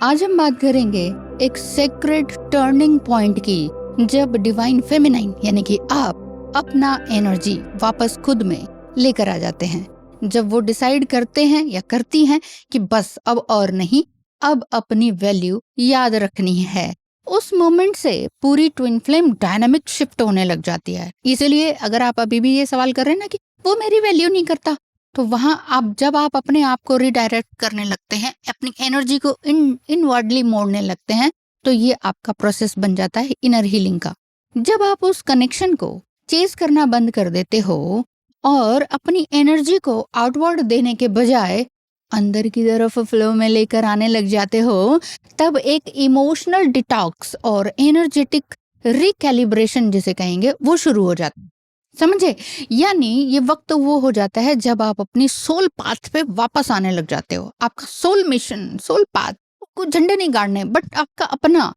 आज हम बात करेंगे एक सेक्रेड टर्निंग पॉइंट की, जब डिवाइन फेमिनाइन यानी कि आप अपना एनर्जी वापस खुद में लेकर आ जाते हैं। जब वो डिसाइड करते हैं या करती हैं कि बस अब और नहीं, अब अपनी वैल्यू याद रखनी है। उस मोमेंट से पूरी ट्विन फ्लेम डायनामिक शिफ्ट होने लग जाती है। इसीलिए अगर आप अभी भी ये सवाल कर रहे हैं ना कि वो मेरी वैल्यू नहीं करता, तो वहां जब आप अपने आप को रिडायरेक्ट करने लगते हैं, अपनी एनर्जी को इनवर्डली मोड़ने लगते हैं, तो ये आपका प्रोसेस बन जाता है इनर हीलिंग का। जब आप उस कनेक्शन को चेस करना बंद कर देते हो और अपनी एनर्जी को आउटवर्ड देने के बजाय अंदर की तरफ फ्लो में लेकर आने लग जाते हो, तब एक इमोशनल डिटॉक्स और एनर्जेटिक रिकैलिब्रेशन जिसे कहेंगे वो शुरू हो जाता है। समझे? यानी ये वक्त वो हो जाता है जब आप अपनी सोल पाथ पे वापस आने लग जाते हो। आपका सोल मिशन, सोल पाथ, कुछ झंडे नहीं गाड़ने, बट आपका अपना।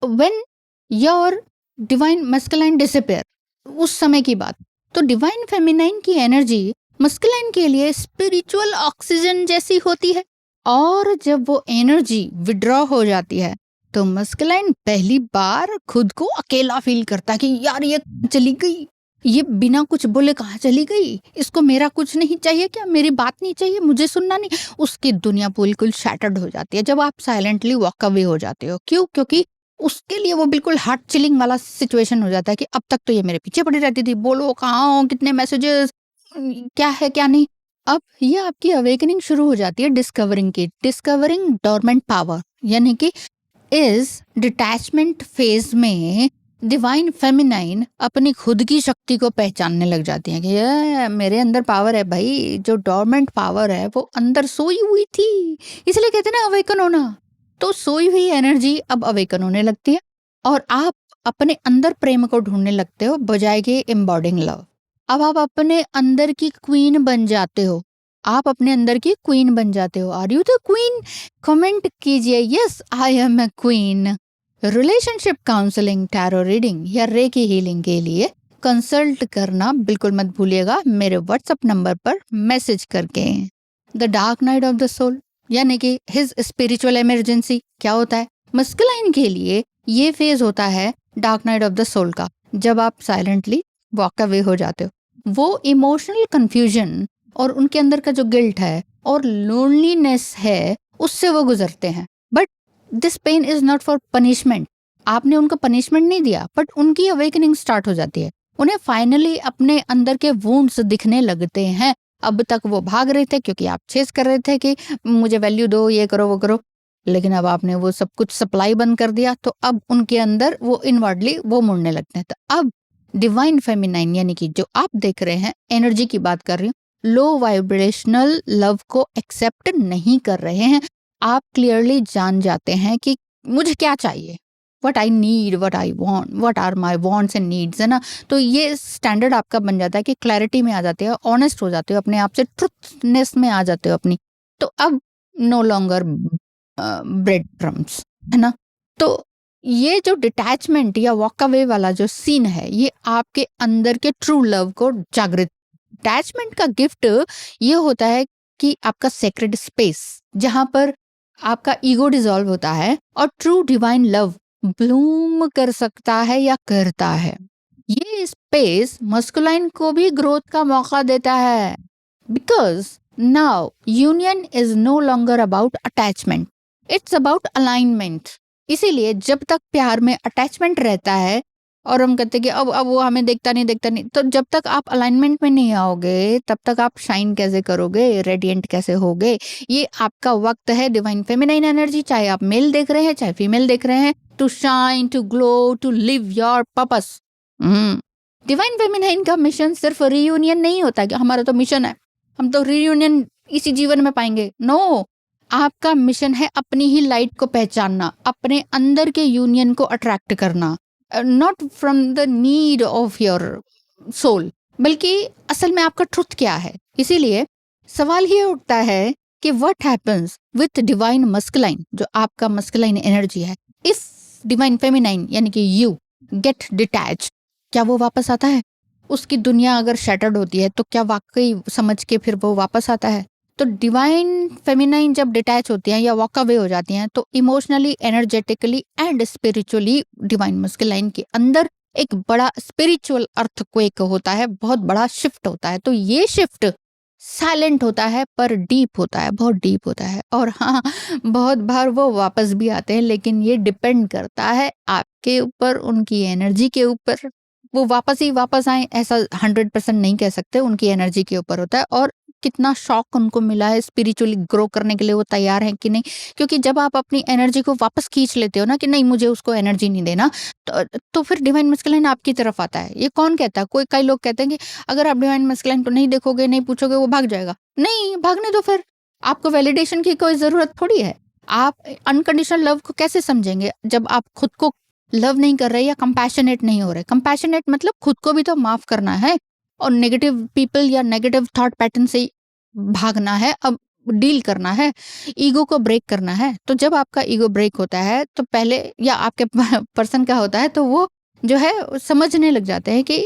When your divine masculine disappear, उस समय की बात। तो डिवाइन फेमिनाइन की एनर्जी मस्कुलाइन के लिए स्पिरिचुअल ऑक्सीजन जैसी होती है, और जब वो एनर्जी विड्रॉ हो जाती है तो मस्कुलाइन पहली बार खुद को अकेला फील करता है कि यार ये चली गई, ये बिना कुछ बोले कहाँ चली गई, इसको मेरा कुछ नहीं चाहिए क्या, मेरी बात नहीं चाहिए, मुझे सुनना नहीं। उसकी दुनिया बिल्कुल शैटर्ड हो जाती है जब आप साइलेंटली वॉक अवे हो जाते हो। क्यों? क्योंकि उसके लिए वो बिल्कुल हार्ट चिलिंग वाला सिचुएशन हो जाता है कि अब तक तो ये मेरे पीछे पड़ी रहती थी, बोलो कहाँ हो, कितने मैसेजेस, क्या है क्या नहीं। अब ये आपकी अवेकनिंग शुरू हो जाती है डिस्कवरिंग की, डिस्कवरिंग डोरमेंट पावर, यानी कि इस डिटैचमेंट फेज में डिवाइन फेमिनाइन अपनी खुद की शक्ति को पहचानने लग जाती हैं कि ये मेरे अंदर पावर है भाई, जो डोरमेंट पावर है वो अंदर सोई हुई थी। इसलिए कहते हैं ना अवेकन होना। तो सोई हुई एनर्जी अब अवेकन होने लगती है और आप अपने अंदर प्रेम को ढूंढने लगते हो बजाय के एम्बॉडिंग लव। अब आप अपने अंदर की क्वीन बन जाते हो। आप अपने अंदर की क्वीन बन जाते हो। Are you the queen? Comment कीजिए yes I am a queen. Relationship counselling, tarot reading या रेकी हीलिंग के लिए कंसल्ट करना बिल्कुल मत भूलिएगा मेरे व्हाट्सएप नंबर पर मैसेज करके। The dark night of the soul यानी कि हिज स्पिरिचुअल इमरजेंसी क्या होता है? मस्कुलाइन के लिए ये फेज होता है dark night of the soul का, जब आप साइलेंटली वॉक अवे हो जाते हो। वो इमोशनल कंफ्यूजन और उनके अंदर का जो गिल्ट है और लोनलीनेस है, उससे वो गुजरते हैं। But this pain is not for punishment. आपने उनको पनिशमेंट नहीं दिया, बट उनकी अवेकनिंग स्टार्ट हो जाती है। उन्हें फाइनली अपने अंदर के वुंड्स दिखने लगते हैं। अब तक वो भाग रहे थे क्योंकि आप चेस कर रहे थे कि मुझे वैल्यू दो, ये करो वो करो, लेकिन अब आपने वो सब कुछ सप्लाई बंद कर दिया, तो अब उनके अंदर वो इनवर्डली वो मुड़ने लगते हैं। तो अब डिवाइन फेमिनाइन यानी कि जो आप देख रहे हैं, एनर्जी की बात कर रही हूँ, लो वाइब्रेशनल लव को एक्सेप्ट नहीं कर रहे हैं। आप क्लियरली जान जाते हैं कि मुझे क्या चाहिए, what I need, what I want, what are my wants and needs, है ना। तो ये स्टैंडर्ड आपका बन जाता है कि क्लैरिटी में आ जाते हो, ऑनेस्ट हो जाते हो, अपने आप से ट्रुथनेस में आ जाते हो अपनी। तो अब नो लॉन्गर ब्रेड क्रम्स, है ना। तो ये जो डिटैचमेंट या वॉक अवे वाला जो सीन है, ये आपके अंदर के ट्रू लव को जागृत। अटैचमेंट का गिफ्ट ये होता है कि आपका सेक्रेड स्पेस, जहां पर आपका ईगो डिसॉल्व होता है और ट्रू डिवाइन लव ब्लूम कर सकता है या करता है। ये स्पेस मस्कुलाइन को भी ग्रोथ का मौका देता है, because now union is no longer about attachment, it's about alignment. इसीलिए जब तक प्यार में अटैचमेंट रहता है और हम कहते हैं कि अब वो हमें देखता नहीं, तो जब तक आप अलाइनमेंट में नहीं आओगे, तब तक आप शाइन कैसे करोगे, रेडिएंट कैसे होगे? ये आपका वक्त है डिवाइन फेमिनाइन एनर्जी, चाहे आप मेल देख रहे हैं चाहे फीमेल देख रहे हैं, to shine, to glow, to live your purpose. Divine feminine का मिशन सिर्फ रीयूनियन नहीं होता कि हमारा तो मिशन है, हम तो रीयूनियन इसी जीवन में पाएंगे। नो, आपका मिशन है अपनी ही लाइट को पहचानना, अपने अंदर के यूनियन को अट्रैक्ट करना, not from the need of your soul, बल्कि असल में आपका ट्रुथ क्या है। इसीलिए सवाल ये उठता है कि what happens with divine masculine, जो आपका मस्कुलाइन एनर्जी है, इफ डिवाइन फेमिनाइन यानी कि यू गेट डिटैच, क्या वो वापस आता है? उसकी दुनिया अगर शैटर्ड होती है तो क्या वाकई समझ के फिर वो वापस आता है? तो डिवाइन फेमिनाइन जब डिटैच होती हैं या वॉक अवे हो जाती हैं तो emotionally, energetically and spiritually divine masculine के अंदर एक बड़ा स्पिरिचुअल अर्थक्वेक होता है, बहुत बड़ा शिफ्ट होता है। तो ये शिफ्ट साइलेंट होता है पर डीप होता है, बहुत डीप होता है। और हाँ, बहुत बार वो वापस भी आते हैं, लेकिन ये डिपेंड करता है आपके ऊपर, उनकी एनर्जी के ऊपर। वो वापस ही वापस आए ऐसा 100% नहीं कह सकते, उनकी एनर्जी के ऊपर होता है और कितना शॉक उनको मिला है, स्पिरिचुअली ग्रो करने के लिए वो तैयार हैं कि नहीं। क्योंकि जब आप अपनी एनर्जी को वापस खींच लेते हो ना कि नहीं मुझे उसको एनर्जी नहीं देना, तो फिर डिवाइन मस्कुलाइन आपकी तरफ आता है। ये कौन कहता है? कई लोग कहते हैं कि अगर आप डिवाइन मस्कुलाइन को नहीं देखोगे, नहीं पूछोगे, वो भाग जाएगा। नहीं भागने दो, फिर आपको वैलिडेशन की कोई जरूरत थोड़ी है। आप अनकंडीशनल लव को कैसे समझेंगे जब आप खुद को लव नहीं कर रहे या कंपैशनेट नहीं हो रहे? कंपैशनेट मतलब खुद को भी तो माफ करना है और नेगेटिव पीपल या नेगेटिव थॉट पैटर्न से भागना है, अब डील करना है, ईगो को ब्रेक करना है। तो जब आपका ईगो ब्रेक होता है तो पहले, या आपके पर्सन का होता है, तो वो जो है समझने लग जाते हैं कि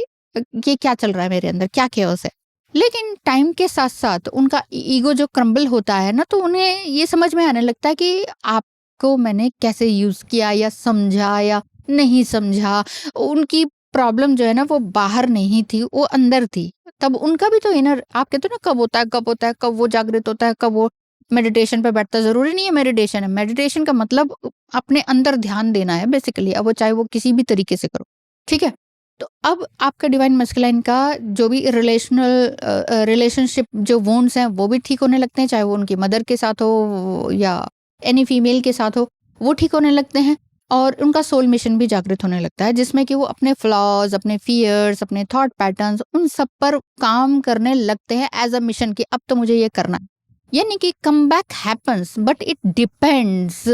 ये क्या चल रहा है मेरे अंदर, क्या केओस है। लेकिन टाइम के साथ साथ उनका ईगो जो क्रम्बल होता है ना, तो उन्हें ये समझ में आने लगता है कि आपको मैंने कैसे यूज किया या समझा या नहीं समझा। उनकी प्रॉब्लम जो है ना वो बाहर नहीं थी, वो अंदर थी। तब उनका भी तो इनर, आप कहते हो ना कब होता है, कब होता है, कब वो जागृत होता है, कब वो मेडिटेशन पे बैठता है। जरूरी नहीं है मेडिटेशन है, मेडिटेशन का मतलब अपने अंदर ध्यान देना है बेसिकली। अब वो चाहे वो किसी भी तरीके से करो, ठीक है। तो अब आपका डिवाइन मस्कुलाइन का जो भी रिलेशनशिप जो वोन्स हैं वो भी ठीक होने लगते हैं, चाहे वो उनकी मदर के साथ हो या एनी फीमेल के साथ हो, वो ठीक होने लगते हैं। और उनका सोल मिशन भी जागृत होने लगता है, जिसमें कि वो अपने फ्लॉज, अपने फियर्स, अपने थॉट पैटर्न्स, उन सब पर काम करने लगते हैं एज अ मिशन कि अब तो मुझे ये करना है। यानी कि come back happens, but it depends.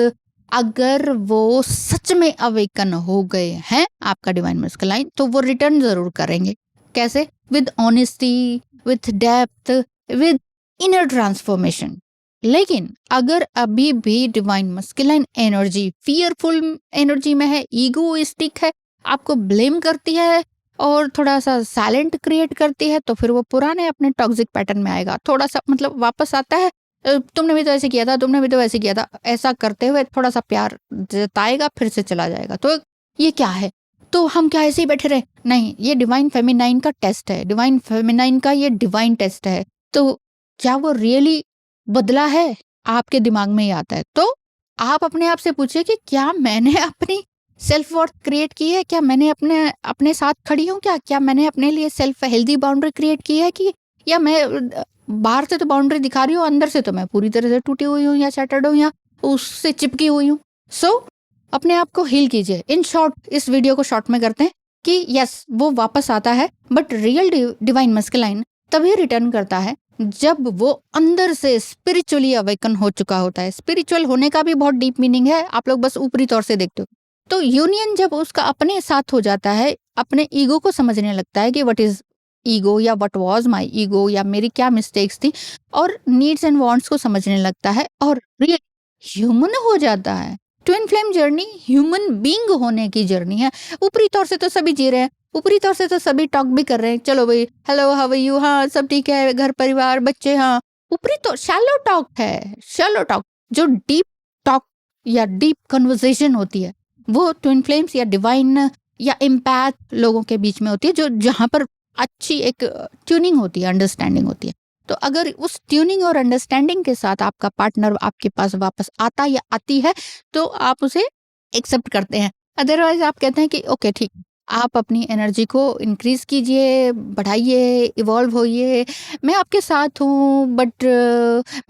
अगर वो सच में अवेकन हो गए हैं आपका डिवाइन मस्कुलाइन, तो वो रिटर्न जरूर करेंगे। कैसे? With honesty, with depth, with inner transformation. लेकिन अगर अभी भी divine masculine energy fearful energy में है, ईगोइस्टिक है, आपको ब्लेम करती है और थोड़ा सा साइलेंट क्रिएट करती है, तो फिर वो पुराने अपने टॉक्सिक पैटर्न में आएगा। थोड़ा सा मतलब वापस आता है, तुमने भी तो ऐसे किया था, तुमने भी तो ऐसे किया था, ऐसा करते हुए थोड़ा सा प्यार जताएगा, फिर से चला जाएगा। तो ये क्या है? तो हम क्या ऐसे ही बैठे रहे? नहीं, ये डिवाइन फेमिनाइन का टेस्ट है, डिवाइन फेमिनाइन का ये डिवाइन टेस्ट है। तो क्या वो रियली बदला है? आपके दिमाग में ही आता है। तो आप अपने आप से पूछिए कि क्या मैंने अपनी सेल्फ वर्थ क्रिएट की है? क्या मैंने अपने साथ खड़ी हूँ? क्या मैंने अपने लिए सेल्फ हेल्दी बाउंड्री क्रिएट की है? कि या मैं बाहर से तो बाउंड्री दिखा रही हूँ, अंदर से तो मैं पूरी तरह से टूटी हुई हूँ या शैटर्ड हूँ या उससे चिपकी हुई हूँ। सो अपने आप को हील कीजिए। इन शॉर्ट, इस वीडियो को शॉर्ट में करते हैं कि यस, वो वापस आता है, बट रियल डिवाइन मस्कुलाइन तभी रिटर्न करता है जब वो अंदर से स्पिरिचुअली अवेकन हो चुका होता है। स्पिरिचुअल होने का भी बहुत डीप मीनिंग है, आप लोग बस ऊपरी तौर से देखते हो। तो यूनियन जब उसका अपने साथ हो जाता है, अपने ईगो को समझने लगता है कि व्हाट इज ईगो या व्हाट वाज माय ईगो या मेरी क्या मिस्टेक्स थी, और नीड्स एंड वांट्स को समझने लगता है और रियल ह्यूमन हो जाता है। Twin flame journey human being होने की जर्नी है। ऊपरी तौर से तो सभी जी रहे हैं, ऊपरी तौर से तो सभी टॉक भी कर रहे हैं, चलो भाई हेलो हाउ आर यू, हाँ सब ठीक है, घर परिवार बच्चे, हाँ ऊपरी तो शैलो टॉक है। शैलो टॉक, जो डीप टॉक या डीप कन्वर्सेशन होती है वो ट्विन फ्लेम्स या डिवाइन या एम्पैथ लोगों के बीच में होती है, जो जहां पर अच्छी एक ट्यूनिंग होती है, अंडरस्टैंडिंग होती है। तो अगर उस ट्यूनिंग और अंडरस्टैंडिंग के साथ आपका पार्टनर आपके पास वापस आता या आती है तो आप उसे एक्सेप्ट करते हैं। अदरवाइज आप कहते हैं कि ओके ठीक, आप अपनी एनर्जी को इंक्रीज कीजिए, बढ़ाइए, इवॉल्व होइए, मैं आपके साथ हूँ, बट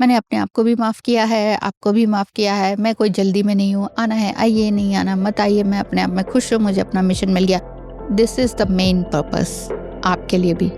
मैंने अपने आप को भी माफ़ किया है, आपको भी माफ़ किया है, मैं कोई जल्दी में नहीं हूँ, आना है आइए, नहीं आना मत आइए, मैं अपने आप में खुश हूँ, मुझे अपना मिशन मिल गया। This is the main purpose आपके लिए भी।